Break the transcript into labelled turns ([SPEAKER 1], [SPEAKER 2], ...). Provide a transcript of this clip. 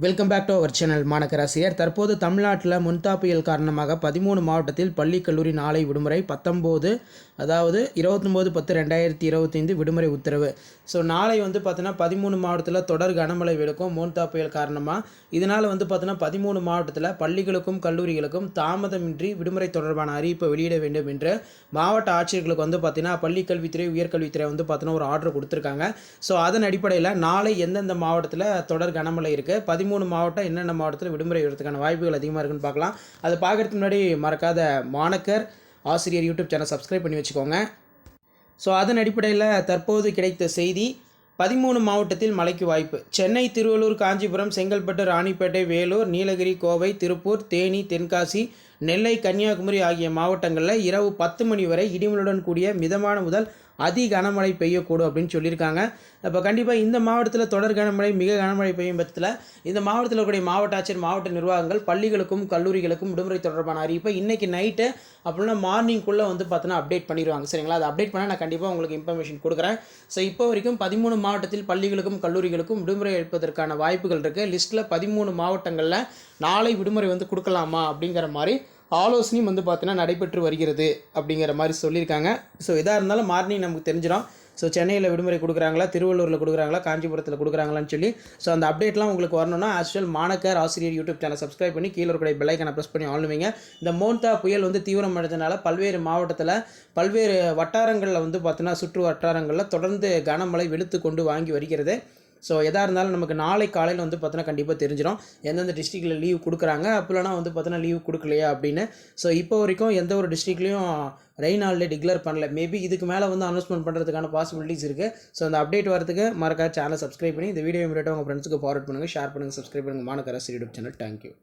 [SPEAKER 1] Welcome back to our channel மாநகராசிரியர். தற்போது தமிழ்நாட்டில் முன்தா புயல் காரணமாக 13 மாவட்டத்தில் பள்ளி கல்லூரி நாளை விடுமுறை. 19 அதாவது 29/10/2025 விடுமுறை உத்தரவு. ஸோ நாளை பார்த்தீங்கன்னா 13 மாவட்டத்தில் தொடர் கனமழை வெளுக்கும் முன்தா புயல் காரணமாக. இதனால் பார்த்தீங்கன்னா 13 மாவட்டத்தில் பள்ளிகளுக்கும் கல்லூரிகளுக்கும் தாமதமின்றி விடுமுறை தொடர்பான அறிவிப்பை வெளியிட வேண்டும் என்று மாவட்ட ஆட்சியர்களுக்கு பார்த்தீங்கன்னா பள்ளிக்கல்வித்துறை உயர்கல்வித்துறை பார்த்தீங்கன்னா ஒரு ஆர்டர் கொடுத்துருக்காங்க. ஸோ அதன் அடிப்படையில் நாளை எந்தெந்த மாவட்டத்தில் தொடர் கனமழை இருக்குது, 13 மாவட்டம் என்னென்ன மாவட்டத்தில் விடுமுறை எடுக்கிறதுக்கான வாய்ப்புகள் அதிகமாக இருக்குன்னு பார்க்கலாம். அதை பார்க்குறதுக்கு முன்னாடி மறக்காத மாணக்கர் ஆசிரியர் யூடியூப் சேனல் சப்ஸ்கிரைப் பண்ணி வச்சுக்கோங்க. ஸோ அதன் அடிப்படையில் தற்போது கிடைத்த செய்தி, 13 மாவட்டத்தில் மழைக்கு வாய்ப்பு. சென்னை, திருவள்ளூர், காஞ்சிபுரம், செங்கல்பட்டு, ராணிப்பேட்டை, வேலூர், நீலகிரி, கோவை, திருப்பூர், தேனி, தென்காசி, நெல்லை, கன்னியாகுமரி ஆகிய மாவட்டங்களில் இரவு 10 மணி வரை இடிமழையுடன் கூடிய மிதமான முதல் அதி கனமழை பெய்யக்கூடும் அப்படின்னு சொல்லியிருக்காங்க. இப்போ கண்டிப்பாக இந்த மாவட்டத்தில் தொடர் கனமழை, மிக கனமழை பெய்யும் பட்சத்தில் இந்த மாவட்டத்தில் இருக்கக்கூடிய மாவட்ட ஆட்சியர், மாவட்ட நிர்வாகங்கள் பள்ளிகளுக்கும் கல்லூரிகளுக்கும் விடுமுறை தொடர்பான அறிவிப்பை இன்றைக்கி நைட்டு அப்படின்னா மார்னிங்குள்ளே பார்த்தோன்னா அப்டேட் பண்ணிடுவாங்க. சரிங்களா? அதை அப்டேட் பண்ணால் நான் கண்டிப்பாக உங்களுக்கு இன்ஃபர்மேஷன் கொடுக்குறேன். ஸோ இப்போ வரைக்கும் 13 மாவட்டத்தில் பள்ளிகளுக்கும் கல்லூரிகளுக்கும் விடுமுறை எடுப்பதற்கான வாய்ப்புகள் இருக்குது. லிஸ்ட்டில் 13 மாவட்டங்களில் நாளை விடுமுறை கொடுக்கலாமா அப்படிங்கிற மாதிரி ஆலோசனையும் பார்த்தீங்கன்னா நடைபெற்று வருகிறது அப்படிங்கிற மாதிரி சொல்லியிருக்காங்க. ஸோ எதாக இருந்தாலும் மார்னிங் நமக்கு தெரிஞ்சிடும். ஸோ சென்னையில் விடுமுறை கொடுக்குறாங்களா, திருவள்ளூரில் கொடுக்குறாங்களா, காஞ்சிபுரத்தில் கொடுக்குறாங்களான்னு சொல்லி ஸோ அந்த அப்டேட்லாம் உங்களுக்கு வரணும்னா ஆக்சுவல் மாணக்கர் ஆசிரியர் யூடியூப் சேனல் சப்ஸ்கிரைப் பண்ணி கீழே இருக்கிற பெல்லைக்கான ப்ரெஸ் பண்ணி ஆளுவீங்க. இந்த மோன்தா புயல் தீவிரம் அடைஞ்சனால பல்வேறு மாவட்டத்தில் பல்வேறு வட்டாரங்களில் பார்த்தீங்கன்னா சுற்று வட்டாரங்களில் தொடர்ந்து கனமழை வெளுத்து கொண்டு வாங்கி வருகிறது. ஸோ எதாக இருந்தாலும் நமக்கு நாளை காலையில் பார்த்தோன்னா கண்டிப்பாக தெரிஞ்சிடும் எந்தெந்த டிஸ்ட்ரிக்டில் லீவ் கொடுக்குறாங்க, அப்போலாம் பார்த்தோன்னா லீவ் கொடுக்கலையா அப்படின்னு. ஸோ இப்போ வரைக்கும் எந்த ஒரு டிஸ்ட்ரிக்ட்லேயும் ரெயின் ஹாலிடே டிக்ளேர் பண்ணல. மேபி இதுக்கு மேலே அனௌன்ஸ்மெண்ட் பண்ணுறதுக்கான பாசிபிலிட்டிஸ் இருக்குது. ஸோ அந்த அப்டேட் வரதுக்கு மறக்காம சேனலை சப்ஸ்கிரைப் பண்ணி இந்த வீடியோ இமீடியட்டாக உங்கள் ஃப்ரெண்ட்ஸுக்கு ஃபார்வர்ட் பண்ணுங்கள், ஷேர் பண்ணுங்கள், சப்ஸ்கிரைப் பண்ணுங்கள். மாநகராசிரியர் யூடியூப் சேனல். தேங்க்யூ.